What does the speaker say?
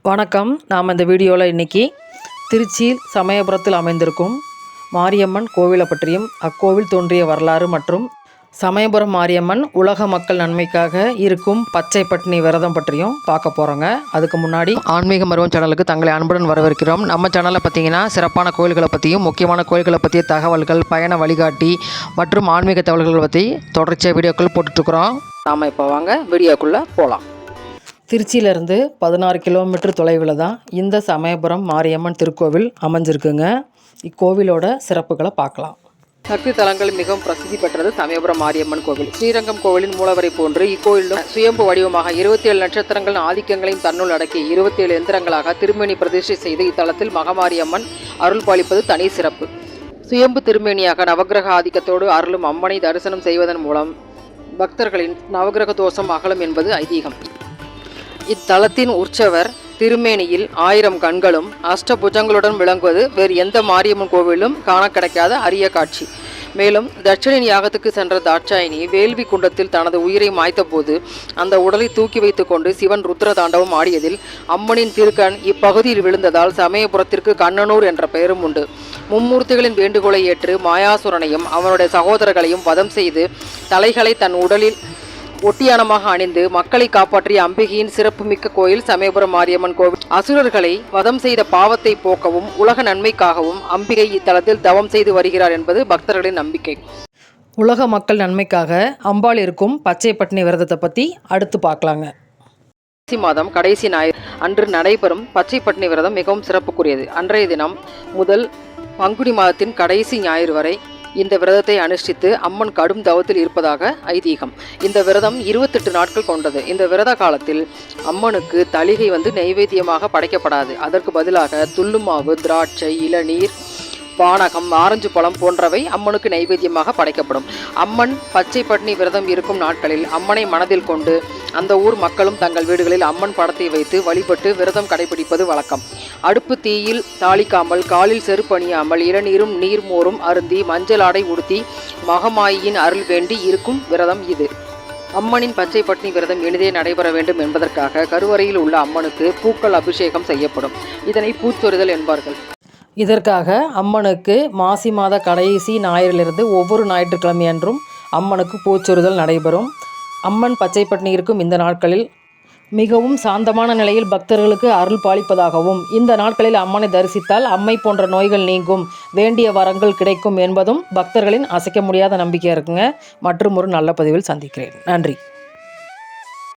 வணக்கம். நாம் இந்த வீடியோவில் இன்றைக்கி திருச்சி சமயபுரத்தில் அமைந்திருக்கும் மாரியம்மன் கோவிலை பற்றியும் அக்கோவில் தோன்றிய வரலாறு மற்றும் சமயபுரம் மாரியம்மன் உலக மக்கள் நன்மைக்காக இருக்கும் பச்சை பட்டினி விரதம் பற்றியும் பார்க்க போகிறோங்க. அதுக்கு முன்னாடி ஆன்மீக மருவம் சேனலுக்கு தங்களை அன்புடன் வரவேற்கிறோம். நம்ம சேனலில் பார்த்தீங்கன்னா சிறப்பான கோயில்களை பற்றியும் முக்கியமான கோயில்களை பற்றிய தகவல்கள், பயண வழிகாட்டி மற்றும் ஆன்மீக தகவல்களை பற்றி தொடர்ச்சியாக வீடியோக்கள் போட்டுட்ருக்குறோம். நாம் இப்போ வாங்க வீடியோக்குள்ளே போகலாம். திருச்சியிலேருந்து 16 கிலோமீட்டர் தொலைவில் தான் இந்த சமயபுரம் மாரியம்மன் திருக்கோவில் அமைஞ்சிருக்குங்க. இக்கோவிலோட சிறப்புகளை பார்க்கலாம். சக்தி தலங்கள் மிகவும் பிரசித்தி பெற்றது சமயபுரம் மாரியம்மன் கோவில். ஸ்ரீரங்கம் கோவிலின் மூலவரை போன்று இக்கோயிலும் சுயம்பு வடிவமாக 27 நட்சத்திரங்கள் ஆதிக்கங்களையும் தன்னுள் அடக்கி 27 எந்திரங்களாக திருமேனி பிரதிஷ்டை செய்து இத்தலத்தில் மகமாரியம்மன் அருள் பாலிப்பது தனி சிறப்பு. சுயம்பு திருமேனியாக நவகிரக ஆதிக்கத்தோடு அருளும் அம்மனை தரிசனம் செய்வதன் மூலம் பக்தர்களின் நவகிரக தோஷம் அகலும் என்பது ஐதீகம். இத்தலத்தின் உற்சவர் திருமேனியில் 1000 கண்களும் அஷ்டபுஜங்களுடன் விளங்குவது வேறு எந்த மாரியம்மன் கோவிலும் காண கிடைக்காத அரிய காட்சி. மேலும் தட்சிணி யாகத்துக்கு சென்ற தாட்சாயினி வேள்வி குண்டத்தில் தனது உயிரை மாய்த்த போது அந்த உடலை தூக்கி வைத்து கொண்டு சிவன் ருத்ர தாண்டவம் ஆடியதில் அம்மனின் திருக்கண் இப்பகுதியில் விழுந்ததால் சமயபுரத்திற்கு கண்ணனூர் என்ற பெயரும் உண்டு. மும்மூர்த்திகளின் வேண்டுகோளை ஏற்று மாயாசுரனையும் அவனுடைய சகோதரர்களையும் வதம் செய்து தலைகளை தன் உடலில் ஒட்டியானமாக அணிந்து மக்களை காப்பாற்றிய அம்பிகையின் சிறப்புமிக்க கோயில் சமயபுரம் மாரியம்மன் கோவில். அசுரர்களை வதம் செய்த பாவத்தை போக்கவும் உலக நன்மைக்காகவும் அம்பிகை இத்தலத்தில் தவம் செய்து வருகிறார் என்பது பக்தர்களின் நம்பிக்கை. உலக மக்கள் நன்மைக்காக அம்பாள் இருக்கும் பச்சை பட்டினி விரதத்தை பற்றி அடுத்து பார்க்கலாங்க. மாதம் கடைசி ஞாயிறு அன்று நடைபெறும் பச்சை பட்டினி விரதம் மிகவும் சிறப்புக்குரியது. அன்றைய தினம் முதல் பங்குனி மாதத்தின் கடைசி ஞாயிறு வரை இந்த விரதத்தை அனுஷ்டித்து அம்மன் கடும் தவத்தில் இருப்பதாக ஐதீகம். இந்த விரதம் 28 நாட்கள் கொண்டது. இந்த விரத காலத்தில் அம்மனுக்கு தளிகை நைவேத்தியமாக படைக்கப்படாது. அதற்கு பதிலாக துள்ளுமாவு, திராட்சை, இளநீர், பானகம், ஆரஞ்சு பழம் போன்றவை அம்மனுக்கு நைவேத்தியமாக படைக்கப்படும். அம்மன் பச்சை பட்டினி விரதம் இருக்கும் நாட்களில் அம்மனை மனதில் கொண்டு அந்த ஊர் மக்களும் தங்கள் வீடுகளில் அம்மன் படத்தை வைத்து வழிபட்டு விரதம் கடைபிடிப்பது வழக்கம். அடுப்பு தீயில் தாளிக்காமல், காலில் செருப்பு அணியாமல், இளநீரும் நீர்மோரும் அருந்தி மஞ்சள் ஆடை உடுத்தி மகமாயின் அருள் வேண்டி இருக்கும் விரதம் இது. அம்மனின் பச்சை பட்டினி விரதம் எளிதே நடைபெற வேண்டும் என்பதற்காக கருவறையில் உள்ள அம்மனுக்கு பூக்கள் அபிஷேகம் செய்யப்படும். இதனை பூச்சொரிதல் என்பார்கள். இதற்காக அம்மனுக்கு மாசி மாத கடைசி ஞாயிறிலிருந்து ஒவ்வொரு ஞாயிற்றுக்கிழமையன்றும் அம்மனுக்கு பூச்சொரிதல் நடைபெறும். அம்மன் பச்சை பட்டினி இருக்கும் இந்த நாட்களில் மிகவும் சாந்தமான நிலையில் பக்தர்களுக்கு அருள் பாலிப்பதாகவும் இந்த நாட்களில் அம்மனை தரிசித்தால் அம்மை போன்ற நோய்கள் நீங்கும், வேண்டிய வரங்கள் கிடைக்கும் என்பதும் பக்தர்களின் அசைக்க முடியாத நம்பிக்கையாக இருக்குங்க. மற்றும் ஒரு நல்ல பதிவில் சந்திக்கிறேன். நன்றி.